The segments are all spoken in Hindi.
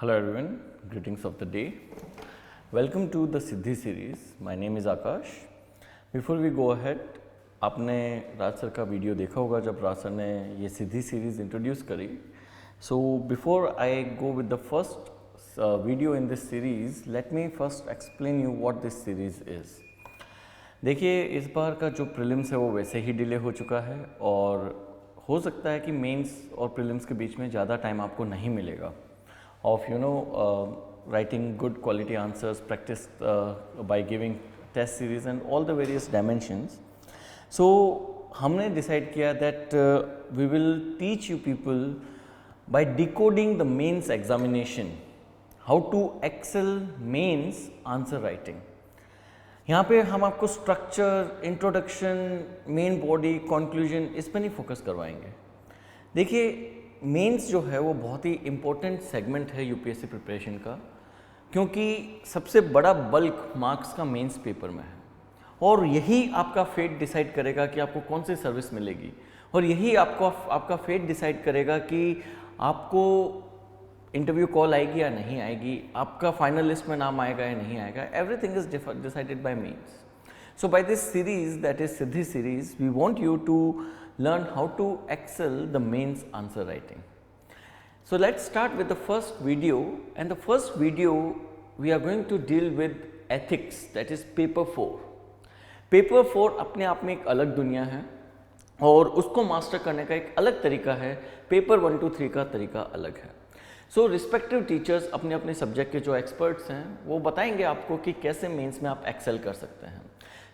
Hello everyone, greetings of the day. Welcome to the Siddhi series. My name is Akash. Before we go ahead, आपने राज सर का वीडियो देखा होगा जब राज सर ने ये सिद्धि सीरीज इंट्रोड्यूस करी. So before I go with the first video in this series, let me first explain you what this series is. देखिए इस बार का जो प्रीलिम्स है वो वैसे ही डिले हो चुका है और हो सकता है कि मेंस और प्रीलिम्स के बीच में ज़्यादा टाइम आपको नहीं मिलेगा of writing good quality answers, practice by giving test series and all the various dimensions. So हमने decide किया that we will teach you people by decoding the mains examination how to excel mains answer writing. यहाँ पे हम आपको structure, introduction, main body, conclusion इस पर नहीं फोकस करवाएंगे. देखिए मेंस जो है वो बहुत ही इम्पोर्टेंट सेगमेंट है यूपीएससी प्रिपरेशन का, क्योंकि सबसे बड़ा बल्क मार्क्स का मेंस पेपर में है और यही आपका फेट डिसाइड करेगा कि आपको कौन सी सर्विस मिलेगी और यही आपका फेट डिसाइड करेगा कि आपको इंटरव्यू कॉल आएगी या नहीं आएगी, आपका फाइनल लिस्ट में नाम आएगा या नहीं आएगा. Everything is decided by mains. So by this series, that is Siddhi series, we want you to learn how to excel the mains answer writing. So let's start with the first video, and the first video we are going to deal with ethics, that is paper 4. Paper 4 अपने आप में एक अलग दुनिया है और उसको मास्टर करने का एक अलग तरीका है. पेपर 1 to 3 का तरीका अलग है. सो रिस्पेक्टिव टीचर्स अपने अपने सब्जेक्ट के जो एक्सपर्ट्स हैं वो बताएंगे आपको कि कैसे मेंस में आप एक्सेल कर सकते हैं.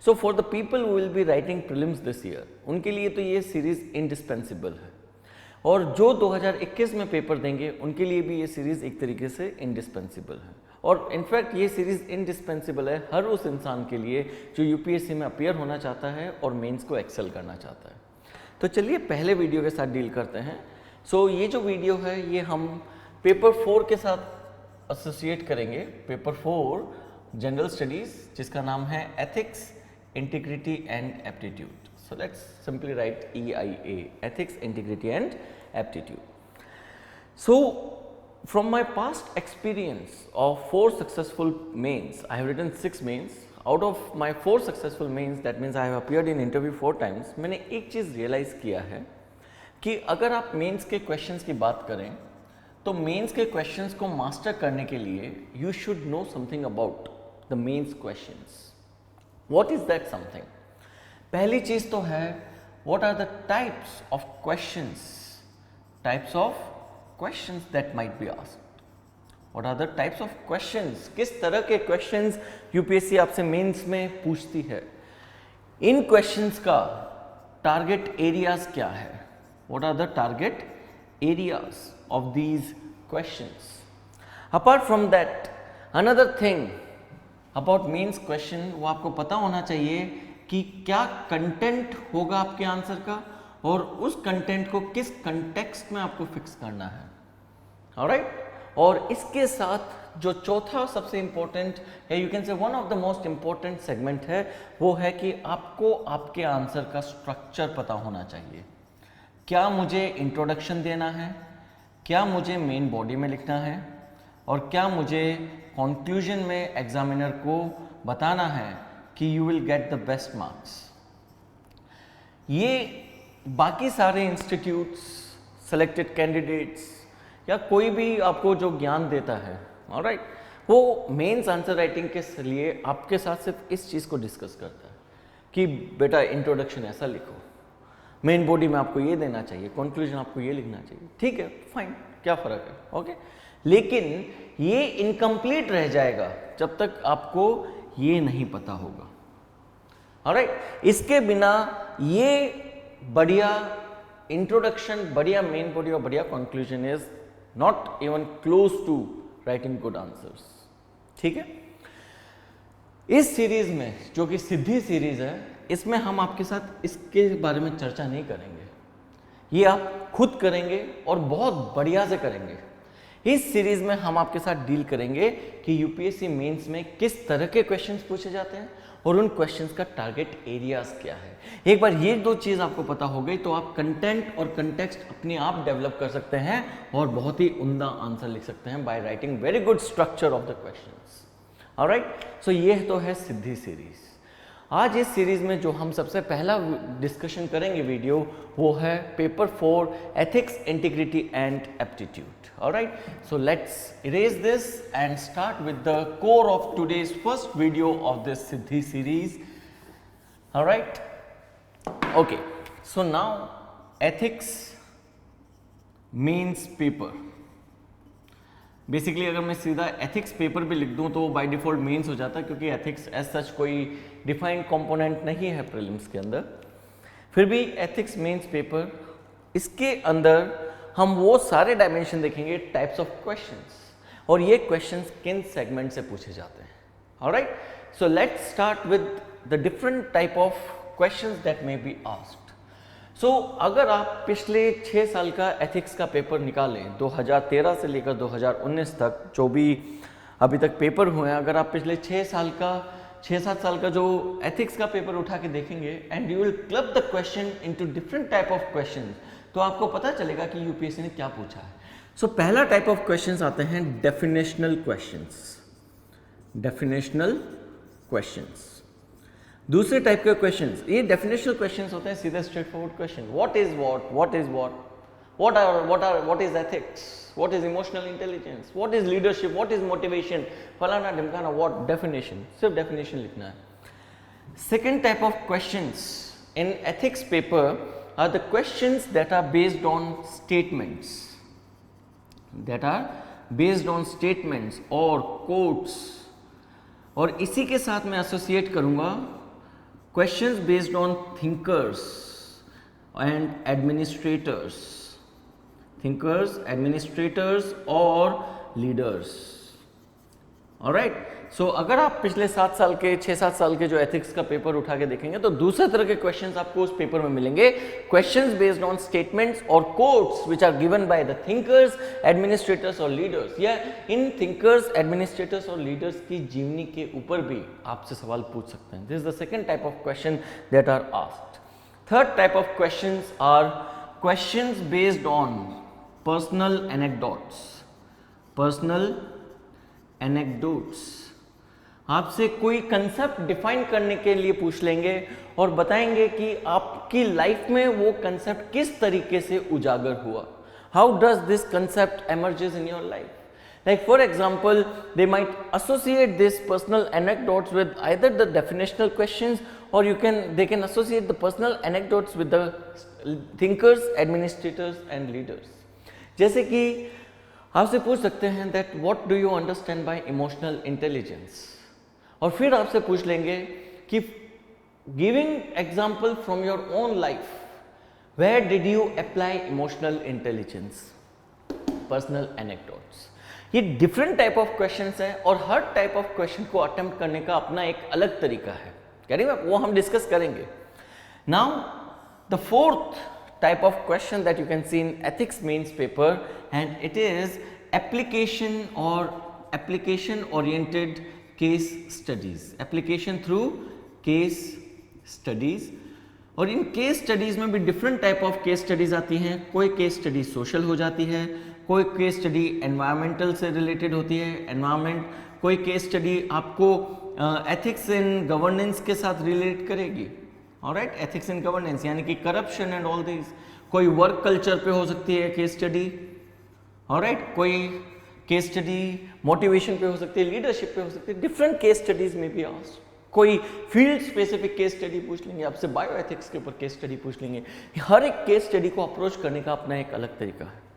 So for the people who will be writing prelims this year, उनके लिए तो ये सीरीज़ इंडिस्पेंसिबल है और जो 2021 में पेपर देंगे उनके लिए भी ये सीरीज़ एक तरीके से इंडिस्पेंसिबल है. और इनफैक्ट ये सीरीज़ इंडिस्पेंसिबल है हर उस इंसान के लिए जो यूपीएससी में अपीयर होना चाहता है और मेंस को एक्सेल करना चाहता है. तो चलिए पहले वीडियो के साथ डील करते हैं. सो ये जो वीडियो है ये हम पेपर 4 के साथ एसोसिएट करेंगे. पेपर 4 जनरल स्टडीज़ जिसका नाम है ethics, integrity and aptitude. So let's simply write EIA, ethics, integrity and aptitude. So from my past experience of 4 successful mains, I have written 6 mains. Out of my 4 successful mains, that means I have appeared in interview 4 times. मैंने एक चीज़ रियलाइज़ किया है कि अगर आप मेंस के क्वेश्चंस की बात करें तो मेंस के क्वेश्चंस को मास्टर करने के लिए you should know something about the mains questions. What is that something? पहली चीज तो है what are the types of questions that might be asked. What are the types of questions, किस तरह के क्वेश्चंस यूपीएससी आपसे मेंस में पूछती है. इन क्वेश्चंस का टारगेट एरियाज क्या है? What are the target areas of these questions. Apart from that, another thing about mains question, वो आपको पता होना चाहिए कि क्या कंटेंट होगा आपके आंसर का और उस कंटेंट को किस कंटेक्स्ट में आपको फिक्स करना है. ऑलराइट. और इसके साथ जो चौथा सबसे इंपॉर्टेंट है, you can say one of the most important segment है, वो है कि आपको आपके आंसर का स्ट्रक्चर पता होना चाहिए. क्या मुझे इंट्रोडक्शन देना है, क्या मुझे मेन बॉडी में लिखना है और क्या मुझे कंक्लूजन में एग्जामिनर को बताना है कि you will get the best marks. ये बाकी सारे इंस्टीट्यूट्स, सेलेक्टेड कैंडिडेट्स या कोई भी आपको जो ज्ञान देता है, ऑलराइट, वो मेंस आंसर राइटिंग के लिए आपके साथ सिर्फ इस चीज़ को डिस्कस करता है कि बेटा इंट्रोडक्शन ऐसा लिखो, मेन बॉडी में आपको ये देना चाहिए, कंक्लूजन आपको ये लिखना चाहिए. ठीक है, फाइन, क्या फ़र्क है, ओके. लेकिन ये इनकम्प्लीट रह जाएगा जब तक आपको ये नहीं पता होगा. ऑलराइट. इसके बिना ये बढ़िया इंट्रोडक्शन, बढ़िया मेन बॉडी और बढ़िया conclusion is not even close to writing good answers. ठीक है. इस सीरीज में जो कि सिद्धि सीरीज है, इसमें हम आपके साथ इसके बारे में चर्चा नहीं करेंगे. ये आप खुद करेंगे और बहुत बढ़िया से करेंगे. इस सीरीज में हम आपके साथ डील करेंगे कि यूपीएससी मेंस में किस तरह के क्वेश्चंस पूछे जाते हैं और उन क्वेश्चंस का टारगेट एरियाज क्या है। एक बार ये दो चीज़ आपको पता हो गई तो आप कंटेंट और कंटेक्स्ट अपने आप डेवलप कर सकते हैं और बहुत ही उम्दा आंसर लिख सकते हैं by writing very good structure of the questions. Alright, so ये तो है सिद्धि सीरीज। आज इस सीरीज में जो हम सबसे पहला डिस्कशन करेंगे वीडियो, वो है paper 4 ethics, integrity and aptitude. Alright, so let's erase this and start with the core of today's first video of this Siddhi series. Alright, okay, so now ethics means paper. Basically अगर मैं सीधा एथिक्स पेपर भी लिख दूं तो बाय डिफॉल्ट मेंस हो जाता है, क्योंकि एथिक्स एज सच कोई डिफाइंड कंपोनेंट नहीं है प्रीलिम्स के अंदर। फिर भी एथिक्स मेंस पेपर, इसके अंदर हम वो सारे डायमेंशन देखेंगे, टाइप्स ऑफ क्वेश्चंस, और ये क्वेश्चंस किन सेगमेंट से पूछे जाते हैं। Alright, so let's start with the different type of questions that may be asked. So अगर आप पिछले 6 साल का एथिक्स का पेपर निकालें, 2013 से लेकर 2019 तक जो भी अभी तक पेपर हुए हैं, अगर आप पिछले 6-7 साल का जो एथिक्स का पेपर उठा के देखेंगे and you will club the question into different type of question, तो आपको पता चलेगा कि यूपीएससी ने क्या पूछा है। सो पहला टाइप ऑफ क्वेश्चंस आते हैं डेफिनेशनल क्वेश्चंस। डेफिनेशनल क्वेश्चंस, दूसरे टाइप के क्वेश्चंस, ये डेफिनेशनल क्वेश्चंस होते हैं सीधे straightforward question. What is what is what is ethics, what is emotional intelligence, what is leadership, what is motivation, फलाना ढिमकाना, व्हाट, डेफिनेशन, सिर्फ डेफिनेशन लिखना है। Second type of questions in ethics paper are the questions that are based on statements, और कोट्स, और इसी के साथ मैं एसोसिएट करूंगा questions based on thinkers and administrators और लीडर्स। ऑलराइट, सो अगर आप पिछले 6-7 साल के जो एथिक्स का पेपर उठा के देखेंगे तो दूसरे तरह के क्वेश्चंस आपको उस पेपर में मिलेंगे। क्वेश्चंस बेस्ड ऑन स्टेटमेंट्स और quotes which are given by the thinkers, administrators और लीडर्स, या इन थिंकर्स, एडमिनिस्ट्रेटर्स और लीडर्स की जीवनी के ऊपर भी आपसे सवाल पूछ सकते हैं। This is the second type of question that are asked. Third type of questions are questions based on personal anecdotes. आपसे कोई कंसेप्ट डिफाइन करने के लिए पूछ लेंगे और बताएंगे कि आपकी लाइफ में वो कंसेप्ट किस तरीके से उजागर हुआ। How does this concept emerges in your life? Like for example, they might associate this personal anecdotes with either the definitional questions, or they can associate the personal anecdotes with the thinkers, administrators and leaders. जैसे कि आपसे पूछ सकते हैं that what do you understand by emotional intelligence, और फिर आपसे पूछ लेंगे कि giving example from your own life, where did you apply emotional intelligence, personal anecdotes. ये डिफरेंट टाइप ऑफ क्वेश्चंस हैं और हर टाइप ऑफ क्वेश्चन को अटेम्प्ट करने का अपना एक अलग तरीका है, कह रही वो हम डिस्कस करेंगे। Now the fourth type of question that you can see in ethics mains paper, and it is application oriented case studies, application through case studies। और इन केस स्टडीज में भी different type of case studies आती हैं। कोई केस स्टडी सोशल हो जाती है, कोई केस स्टडी एनवायरमेंटल से रिलेटेड होती है, एनवायरमेंट, कोई केस स्टडी आपको एथिक्स इन गवर्नेंस के साथ रिलेट करेगी। ऑलराइट, एथिक्स इन गवर्नेंस यानी कि करप्शन एंड ऑल दिस। कोई वर्क कल्चर पे हो सकती है केस स्टडी। ऑलराइट, कोई केस स्टडी मोटिवेशन पे हो सकती है, लीडरशिप पे हो सकती है। डिफरेंट केस स्टडीज में भी आस्क्ड। कोई फील्ड स्पेसिफिक केस स्टडी पूछ लेंगे आपसे, बायो एथिक्स के ऊपर केस स्टडी पूछ लेंगे। हर एक केस स्टडी को अप्रोच करने का अपना एक अलग तरीका है।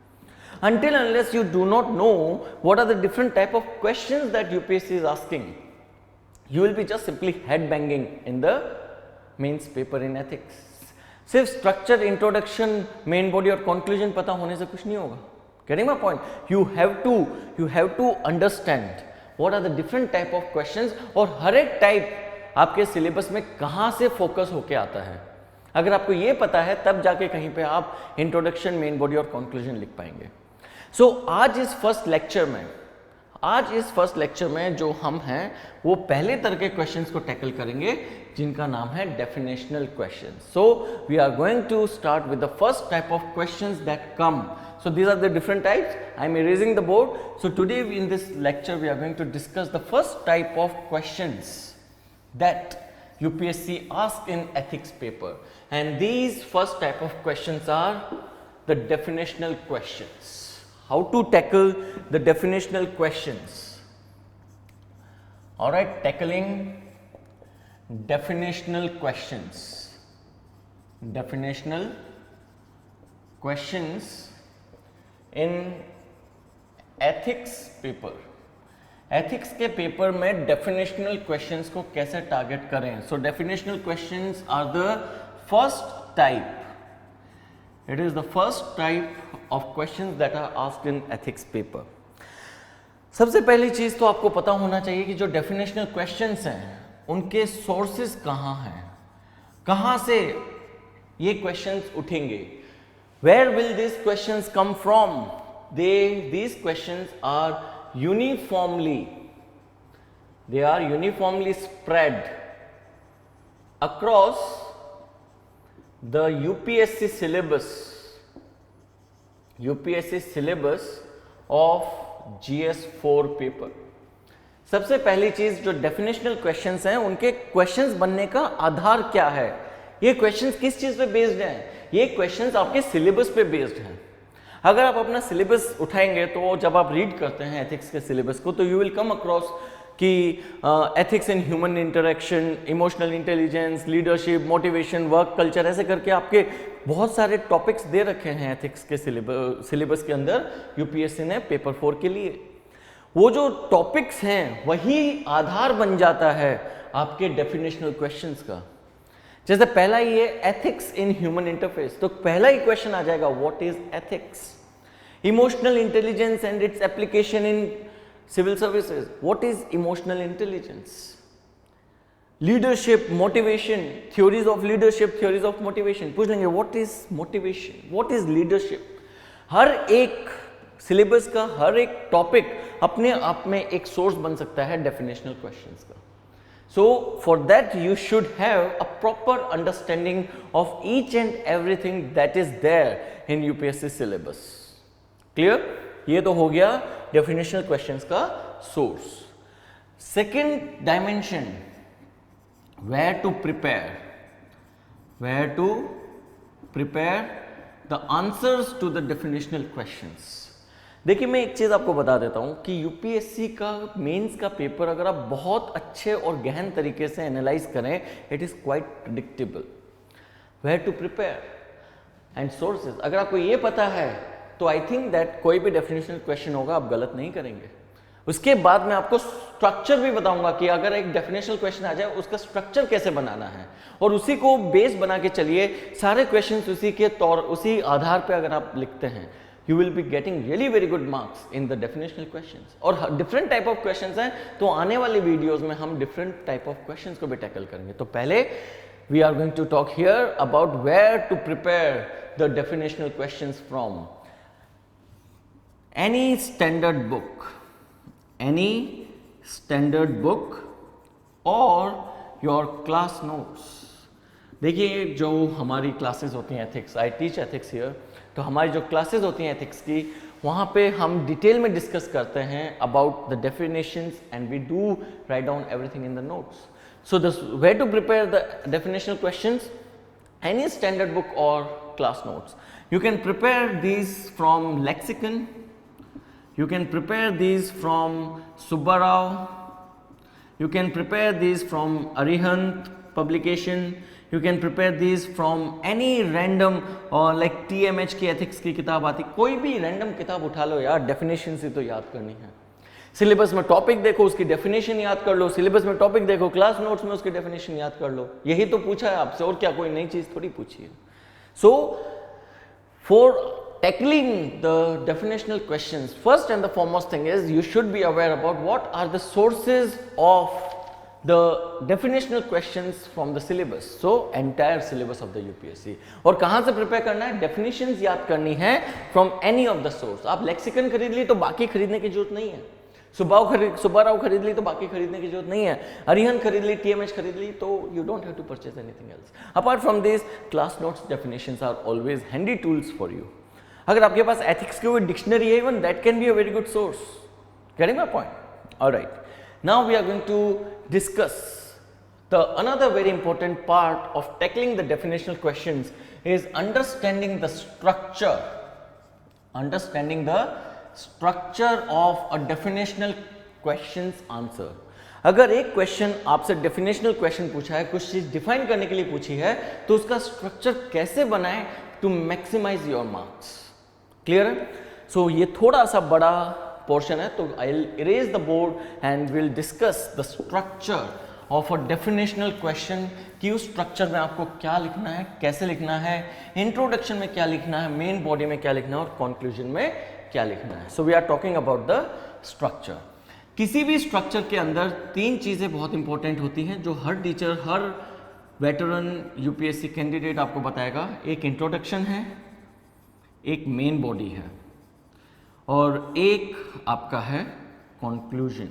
Until unless you do not know what are the different type of questions that UPSC is asking, you will be just simply head banging in the mains paper in ethics. सिर्फ स्ट्रक्चर, इंट्रोडक्शन, मेन बॉडी और कंक्लूजन पता होने से कुछ नहीं होगा। Getting my point? You have to understand what are the different type of questions, और हर एक टाइप आपके सिलेबस में कहाँ से फोकस होके आता है। अगर आपको ये पता है तब जाके कहीं पे आप इंट्रोडक्शन, मेन बॉडी और कंक्लूजन लिख पाएंगे। सो आज इस फर्स्ट लेक्चर में जो हम हैं वो पहले तरह के क्वेश्चंस को टैकल करेंगे जिनका नाम है definitional questions. So we are going to start with the first type of questions that come. So these are the different types. I am erasing the board. So today in this lecture we are going to discuss the first type of questions that UPSC asks in ethics paper, and these first type of questions are the definitional questions. How to tackle the definitional questions? All right, tackling definitional questions. Definitional questions in ethics paper. Ethics के पेपर में डेफिनेशनल क्वेश्चंस को कैसे टारगेट करें. So definitional questions are the first type. It is the first type of questions that are asked in ethics paper. सबसे पहली चीज तो आपको पता होना चाहिए कि जो डेफिनेशनल क्वेश्चंस हैं उनके सोर्सेस कहाँ हैं, कहाँ से ये क्वेश्चंस उठेंगे. Where will these questions come from? These questions are uniformly spread across the UPSC syllabus of GS4 paper. सबसे पहली चीज जो डेफिनेशनल क्वेश्चंस हैं उनके क्वेश्चंस बनने का आधार क्या है, ये क्वेश्चंस किस चीज पे बेस्ड हैं. ये क्वेश्चंस आपके सिलेबस पे बेस्ड हैं. अगर आप अपना सिलेबस उठाएंगे तो जब आप रीड करते हैं एथिक्स के सिलेबस को तो यू विल कम अक्रॉस कि ethics in human interaction, emotional intelligence, leadership, motivation, work culture, ऐसे करके आपके बहुत सारे टॉपिक्स दे रखे हैं एथिक्स के सिलेबस के अंदर यूपीएससी ने पेपर 4 के लिए. वो जो टॉपिक्स हैं वही आधार बन जाता है आपके डेफिनेशनल क्वेश्चंस का. जैसे पहला ही है एथिक्स इन ह्यूमन इंटरफेस, तो पहला ही क्वेश्चन आ जाएगा what is ethics. Emotional intelligence and its application in civil services, what is emotional intelligence. Leadership, motivation, theories of leadership, theories of motivation, पूछ लेंगे what is motivation, what is leadership. हर एक सिलेबस का हर एक टॉपिक अपने आप में एक सोर्स बन सकता है डेफिनेशनल क्वेश्चंस का. So for that you should have a proper understanding of each and everything that is there in UPSC syllabus. Clear? ये तो हो गया definitional questions का source. Second dimension, where to prepare the answers to the definitional questions. देखिए मैं एक चीज़ आपको बता देता हूँ कि यूपीएससी का मेंस का पेपर अगर आप बहुत अच्छे और गहन तरीके से एनालाइज करें, it is quite predictable. Where to prepare and sources, अगर आपको ये पता है तो आई थिंक दैट कोई भी डेफिनेशनल क्वेश्चन होगा आप गलत नहीं करेंगे. उसके बाद मैं आपको स्ट्रक्चर भी बताऊंगा कि अगर एक डेफिनेशनल क्वेश्चन आ जाए उसका स्ट्रक्चर कैसे बनाना है, और उसी को बेस बना के चलिए. सारे क्वेश्चन उसी आधार पर अगर आप लिखते हैं you will be getting really very good marks in the definitional questions. और different type of questions हैं, तो आने वाले वीडियोस में हम different type of questions को भी टैकल करेंगे. तो पहले we are going to talk here about where to prepare the definitional questions from. Any standard book or your class notes. देखिए जो हमारी क्लासेस होती हैं ethics, I teach ethics here, तो हमारी जो क्लासेस होती हैं एथिक्स की वहाँ पे हम डिटेल में डिस्कस करते हैं about the definitions and we do write down everything in the notes. So the way to prepare the definitional questions, any standard book और class notes. You can prepare these from lexicon, you can prepare these from Subbarao, you can prepare these from Arihant publication, you can prepare these from any random or like TMH की ethics की किताब आती, कोई भी random किताब उठा लो यार, definition से तो याद करनी है. सिलेबस में टॉपिक देखो उसकी डेफिनेशन याद कर लो, सिलेबस में टॉपिक देखो क्लास नोट्स में उसकी डेफिनेशन याद कर लो. यही तो पूछा है आपसे, और क्या कोई नई चीज थोड़ी पूछी है. So for tackling the definitional questions, first and the foremost thing is you should be aware about what are the sources of the definitional questions from the syllabus, so entire syllabus of the UPSC। और कहाँ से प्रिपेयर करना है? definitions याद करनी है from any of the source। आप लेक्सिकन खरीद ली तो बाकी खरीदने की जरूरत नहीं है, सुब्बाराव खरीद ली तो बाकी खरीदने की जरूरत नहीं है, अरिहंत खरीद ली, TMH खरीद ली, तो you don't have to purchase anything else। Apart from this, class notes definitions are always handy tools for you। अगर आपके पास ethics की कोई डिक्शनरी है, even that can be a very good source। Getting my point? All right, now we are going to discuss the another very important part of tackling the definitional questions is understanding the structure of a definitional questions answer। अगर एक क्वेश्चन आपसे डेफिनेशनल क्वेश्चन पूछा है, कुछ चीज डिफाइन करने के लिए पूछी है, तो उसका स्ट्रक्चर कैसे बनाएं to maximize your marks. Clear है? सो ये थोड़ा सा बड़ा पोर्शन है, तो I will erase the board and will discuss the structure of a definitional question कि उस स्ट्रक्चर में आपको क्या लिखना है, कैसे लिखना है, इंट्रोडक्शन में क्या लिखना है, मेन बॉडी में क्या लिखना है और कंक्लूजन में क्या लिखना है। So we are talking about the structure. किसी भी स्ट्रक्चर के अंदर तीन चीजें बहुत इंपॉर्टेंट होती हैं जो हर टीचर, हर वेटरन यूपीएससी कैंडिडेट आपको बताएगा। एक इंट्रोडक्शन है, एक मेन बॉडी है और एक आपका है conclusion,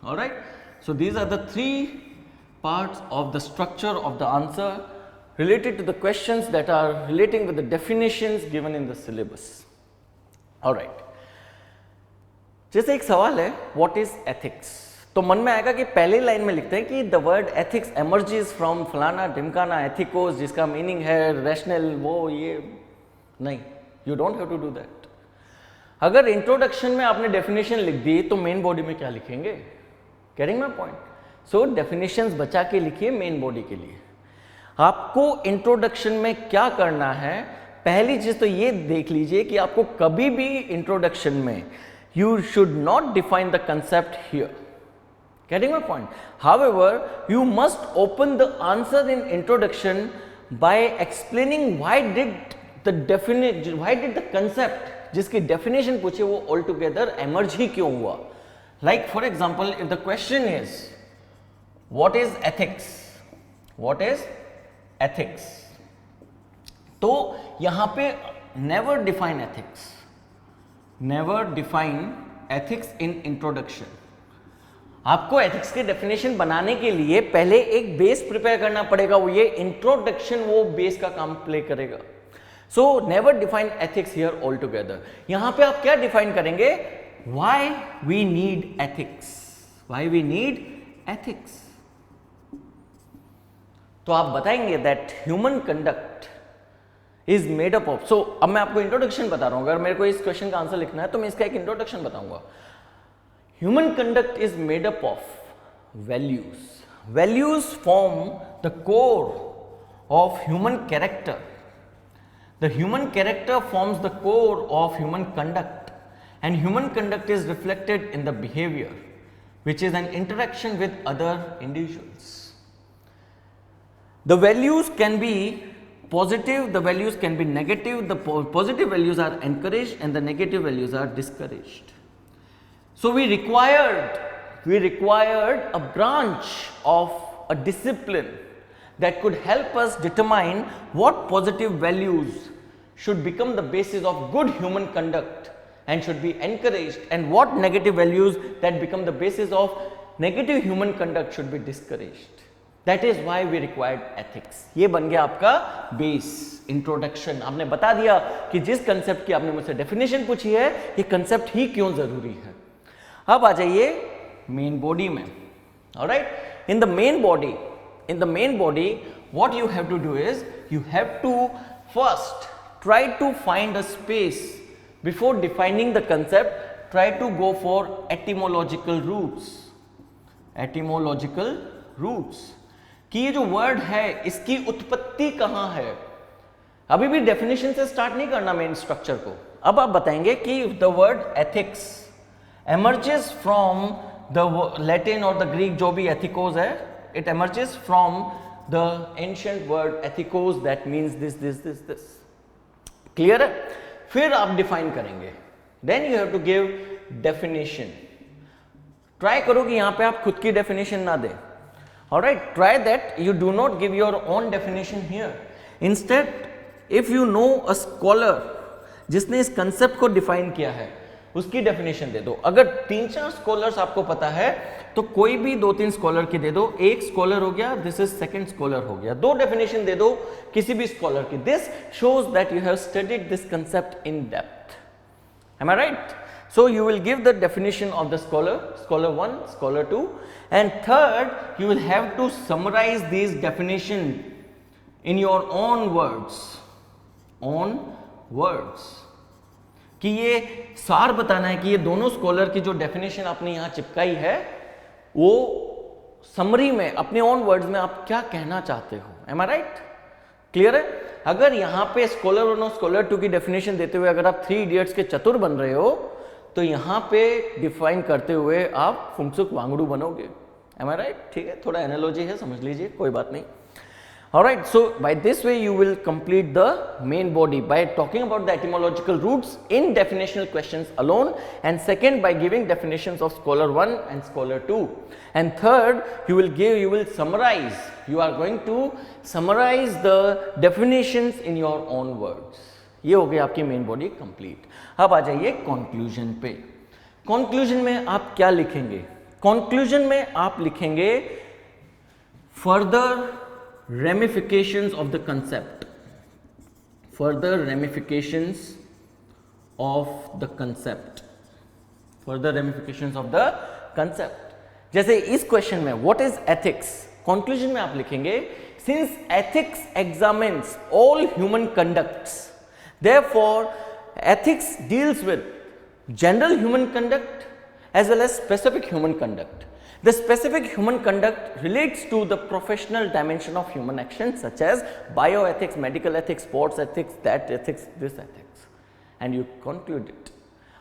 alright. So these are the three parts of the structure of the answer related to the questions that are relating with the definitions given in the syllabus। all right, जैसे एक सवाल है what is ethics, तो मन में आएगा कि पहले लाइन में लिखते हैं कि the word ethics emerges from फलाना ढिमकाना ethicos, जिसका मीनिंग है रैशनल, वो ये नहीं, you don't have to do that। अगर इंट्रोडक्शन में आपने डेफिनेशन लिख दी तो मेन बॉडी में क्या लिखेंगे? Getting my point? So definitions बचा के लिखिए मेन बॉडी के लिए। आपको इंट्रोडक्शन में क्या करना है, पहली चीज तो ये देख लीजिए कि आपको कभी भी इंट्रोडक्शन में you should not define the concept here. Getting my point? However you must open the answer in introduction by explaining why did the concept जिसकी डेफिनेशन पूछे वो ऑल टुगेदर एमर्ज ही क्यों हुआ। Like for example, if the question is What is ethics? What is ethics? तो यहां पे never define ethics in introduction। आपको ethics के definition बनाने के लिए पहले एक बेस प्रिपेयर करना पड़ेगा, वो ये इंट्रोडक्शन वो बेस का काम प्ले करेगा। So never define ethics here altogether। यहां पे आप क्या डिफाइन करेंगे? Why we need ethics। तो आप बताएंगे that human conduct is made up of. So अब मैं आपको इंट्रोडक्शन बता रहा हूं, अगर मेरे को इस क्वेश्चन का आंसर लिखना है तो मैं इसका एक इंट्रोडक्शन बताऊंगा। Human conduct is made up of values form the core of human character. The human character forms the core of human conduct and human conduct is reflected in the behaviour which is an interaction with other individuals। The values can be positive, the values can be negative, the positive values are encouraged and the negative values are discouraged। So we required a branch of a discipline that could help us determine what positive values should become the basis of good human conduct and should be encouraged and what negative values that become the basis of negative human conduct should be discouraged। That is why we required ethics। ये बन गया आपका बेस, इंट्रोडक्शन। आपने बता दिया कि जिस कंसेप्ट की आपने मुझसे डेफिनेशन पूछी है, ये कंसेप्ट ही क्यों जरूरी है। अब आ जाइए मेन बॉडी में। Alright, in the main body what you have to do is you have to first try to find a space before defining the concept। try to go for etymological roots कि ये जो वर्ड है इसकी उत्पत्ति कहां है। अभी भी डेफिनेशन से स्टार्ट नहीं करना मेन स्ट्रक्चर को। अब आप बताएंगे कि the word ethics emerges from the Latin or the Greek जो भी ethikos है, it emerges from the ancient word ethikos that means this। Clear है? फिर आप डिफाइन करेंगे, then you have to give definition। Try करो कि यहाँ पे आप खुद की डेफिनेशन ना दें. Alright, try that you do not give your own definition here. Instead, if you know a scholar जिसने इस कंसेप्ट को डिफाइन किया है, उसकी डेफिनेशन दे दो. अगर 3-4 स्कॉलर्स आपको पता है तो कोई भी 2-3 स्कॉलर की दे दो. एक स्कॉलर हो गया, दिस इज सेकंड स्कॉलर हो गया. 2 डेफिनेशन दे दो किसी भी स्कॉलर की. This shows that you have studied this concept in depth. Am I right? So you will give the definition of the scholar, scholar 1, scholar 2, and third you will have to summarize these definition in your own words. कि ये सार बताना है कि ये दोनों स्कॉलर की जो डेफिनेशन आपने यहाँ चिपकाई है वो समरी में अपने ओन वर्ड्स में आप क्या कहना चाहते हो. Am I right? क्लियर है? अगर यहाँ पे स्कॉलर 1 और स्कॉलर 2 की डेफिनेशन देते हुए अगर आप 3 इडियट्स के चतुर बन रहे हो तो यहाँ पे डिफाइन करते हुए आप फुंगसुक वांगडू बनोगे. Am I right? ठीक है, थोड़ा एनालॉजी है, समझ लीजिए, कोई बात नहीं. Alright, so by this way you will complete the main body by talking about the etymological roots in definitional questions alone, and second by giving definitions of scholar 1 and scholar 2, and third you will summarize. You are going to summarize the definitions in your own words. ये हो गई आपकी मेन बॉडी कंप्लीट. अब आ जाइए कंक्लूजन पे. कंक्लूजन में आप क्या लिखेंगे? कंक्लूजन में आप लिखेंगे further ramifications of the concept. Further ramifications of the concept. Further ramifications of the concept. जैसे इस क्वेश्चन में what is ethics? कंक्लूजन में आप लिखेंगे since ethics examines all human conducts, therefore ethics deals with general human conduct as well as specific human conduct. The specific human conduct relates to the professional dimension of human action such as bioethics, medical ethics, sports ethics, that ethics, this ethics, and you conclude it.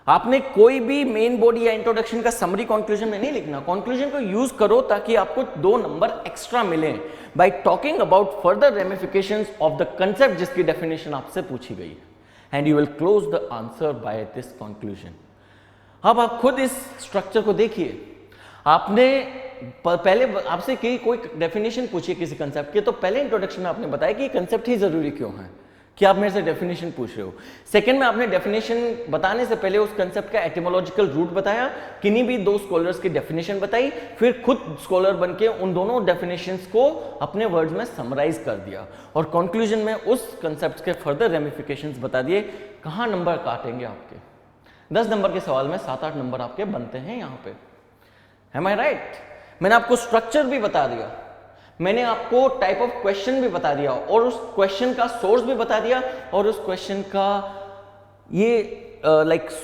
आपने कोई भी मेन बॉडी या इंट्रोडक्शन का समरी कंक्लूजन में नहीं लिखना. कंक्लूजन को यूज करो ताकि आपको 2 नंबर एक्स्ट्रा मिले bye talking about further ramifications of the concept जिसकी डेफिनेशन आपसे पूछी गई है, and you will close the answer by this conclusion. अब आप खुद इस स्ट्रक्चर को देखिए. आपने पहले आपसे कोई डेफिनेशन पूछी किसी कंसेप्ट की तो पहले इंट्रोडक्शन में आपने बताया कि कंसेप्ट ही जरूरी क्यों है, कि आप मेरे से डेफिनेशन पूछ रहे हो. सेकंड में आपने डेफिनेशन बताने से पहले उस कंसेप्ट का एटिमोलॉजिकल रूट बताया, किन्हीं भी 2 स्कॉलर्स की डेफिनेशन बताई, फिर खुद स्कॉलर बनके उन दोनों डेफिनेशंस को अपने वर्ड्स में समराइज कर दिया और कंक्लूजन में उस कंसेप्ट के फर्दर रेमिफिकेशंस बता दिए. कहाँ नंबर काटेंगे आपके? 10 नंबर के सवाल में 7-8 नंबर आपके बनते हैं यहाँ पे. Am I right? मैंने आपको स्ट्रक्चर भी बता दिया, मैंने आपको टाइप ऑफ क्वेश्चन भी बता दिया और उस क्वेश्चन का सोर्स भी बता दिया और उस क्वेश्चन का ये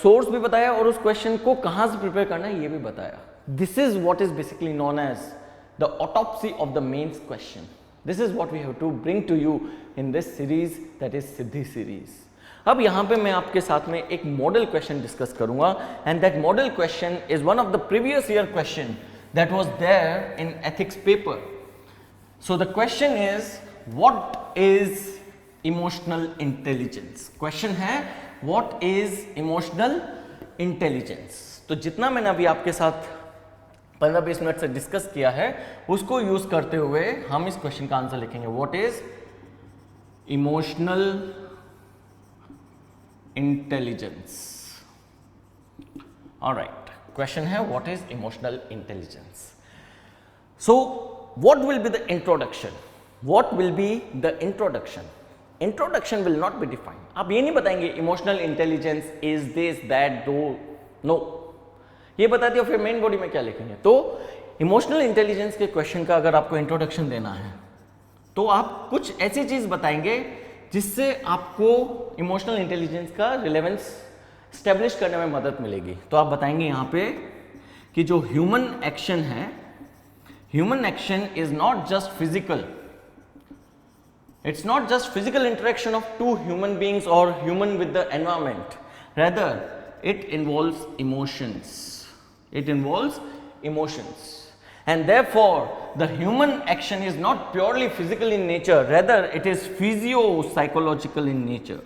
सोर्स भी बताया और उस क्वेश्चन को कहाँ से प्रिपेयर करना है ये भी बताया. This is what is basically known as the autopsy of the mains question. This is what we have to bring to you in this series, that is Siddhi series. अब यहाँ पे मैं आपके साथ में एक मॉडल क्वेश्चन डिस्कस करूंगा, and that model question is one of the previous year question that was there in ethics paper. So the question is what is emotional intelligence. Question है व्हाट इज इमोशनल इंटेलिजेंस. तो जितना मैंने अभी आपके साथ 15-20 मिनट से डिस्कस किया है उसको यूज करते हुए हम इस क्वेश्चन का आंसर लिखेंगे. What is emotional intelligence. Alright, question है what is emotional intelligence. So what will be the introduction? What will be the introduction? Introduction will not be defined. आप ये नहीं बताएंगे emotional intelligence is this that though, no. ये बता दिया, फिर मेन बॉडी में क्या लिखेंगे? तो इमोशनल इंटेलिजेंस के क्वेश्चन का अगर आपको इंट्रोडक्शन देना है तो आप कुछ ऐसी चीज बताएंगे जिससे आपको इमोशनल इंटेलिजेंस का रिलेवेंस स्टैब्लिश करने में मदद मिलेगी. तो आप बताएंगे यहाँ पे कि जो ह्यूमन एक्शन है, human action is not just physical, it's not just physical interaction of 2 human beings और human with the environment, rather it involves emotions. It involves emotions. And therefore, the human action is not purely physical in nature, rather it is physio-psychological in nature.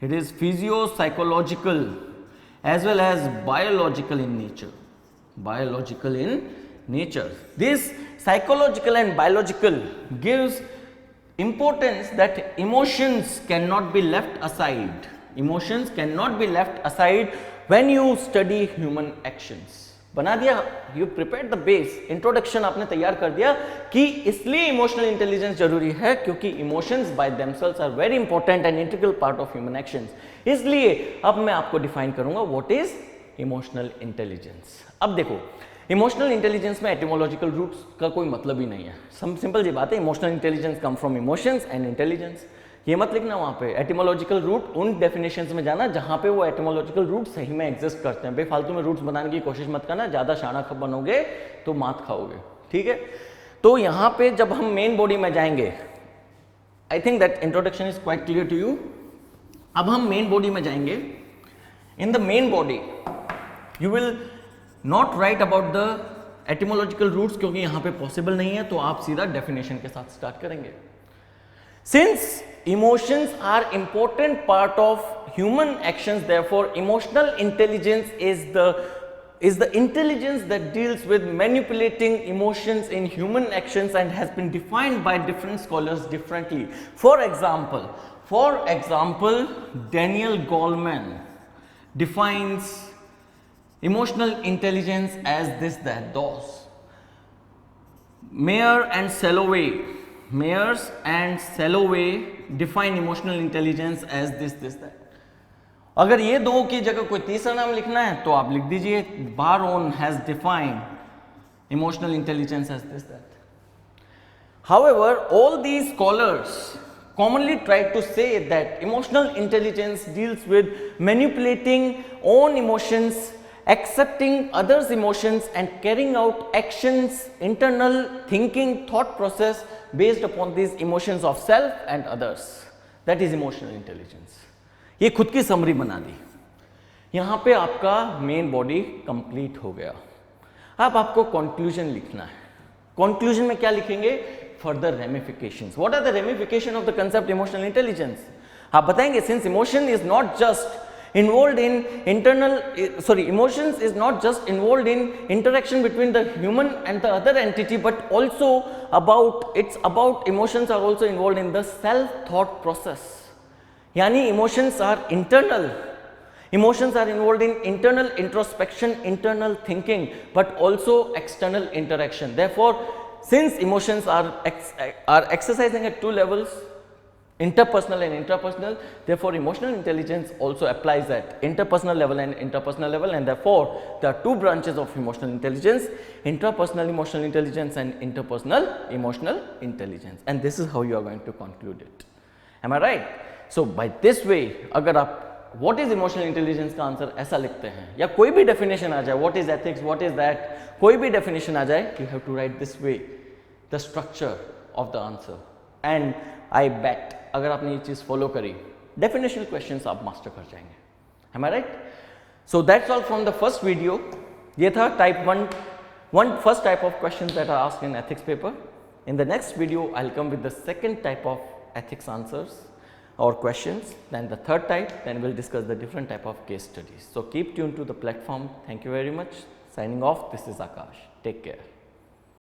It is physio-psychological as well as biological in nature. biological in nature. This psychological and biological gives importance that emotions cannot be left aside. Emotions cannot be left aside when you study human actions. बना दिया, you prepared the base, introduction आपने तैयार कर दिया कि इसलिए इमोशनल इंटेलिजेंस जरूरी है क्योंकि emotions by themselves are very important and integral part of human actions. इसलिए अब मैं आपको डिफाइन करूंगा व्हाट इज इमोशनल इंटेलिजेंस. अब देखो, इमोशनल इंटेलिजेंस में एटिमोलॉजिकल रूट्स का कोई मतलब ही नहीं है. सिंपल सी बात है, emotional intelligence come from emotions and intelligence. ये मत लिखना वहाँ पे एटिमोलॉजिकल रूट उन डेफिनेशंस में जाना जहाँ पे वो एटिमोलॉजिकल रूट सही में एग्जिस्ट करते हैं. बेफालतू में रूट्स बनाने की कोशिश मत करना, ज़्यादा शाना बनोगे तो मात खाओगे. ठीक है, तो यहाँ पे जब हम मेन बॉडी में जाएंगे, I think that introduction is quite clear to you. अब हम मेन बॉडी में जाएंगे. In the main body you will not write about the etymological roots क्योंकि यहाँ पे पॉसिबल नहीं है, तो आप सीधा डेफिनेशन के साथ स्टार्ट करेंगे. Since emotions are important part of human actions, therefore emotional intelligence is the intelligence that deals with manipulating emotions in human actions and has been defined by different scholars differently. For example, Daniel Goleman defines emotional intelligence as this, that, those. Mayers and Salovey define emotional intelligence as this, that. अगर ये दो की जगह कोई तीसरा नाम लिखना है तो आप लिख दीजिए Baron has defined emotional intelligence as this, that. However, all these scholars commonly try to say that emotional intelligence deals with manipulating own emotions, accepting others' emotions and carrying out actions, internal thinking, thought process based upon these emotions of self and others. That is emotional intelligence. ये खुद की समरी बना दी. यहाँ पे आपका मेन बॉडी कंप्लीट हो गया. अब आपको कंक्लूजन लिखना है. कंक्लूजन में क्या लिखेंगे? Further ramifications. What are the ramification of the concept emotional intelligence? आप बताएंगे since emotion is not just involved in emotions is not just involved in interaction between the human and the other entity, but also about emotions are also involved in the self thought process. Yani emotions are internal. Emotions are involved in internal introspection, internal thinking, but also external interaction. Therefore, since emotions are exercising at two levels, interpersonal and intrapersonal, therefore emotional intelligence also applies at interpersonal level and interpersonal level, and therefore there are two branches of emotional intelligence: intrapersonal emotional intelligence and interpersonal emotional intelligence. And this is how you are going to conclude it. Am I right? So by this way, अगर आप what is emotional intelligence का आंसर ऐसा लिखते हैं या कोई भी definition आ जाए, what is ethics, what is that, कोई भी definition आ जाए, you have to write this way the structure of the answer. And I bet अगर आपने ये चीज़ फॉलो करी, डेफिनेशनल क्वेश्चंस आप मास्टर कर जाएंगे. Am I right? So that's all from the first video. ये था type 1 first type of questions that are asked in ethics paper. In the next video, I'll come with the second type of ethics answers or questions, then the third type, then we'll discuss the different type of case studies. So keep tuned to the platform. Thank you very much. Signing off, this is Akash. Take care.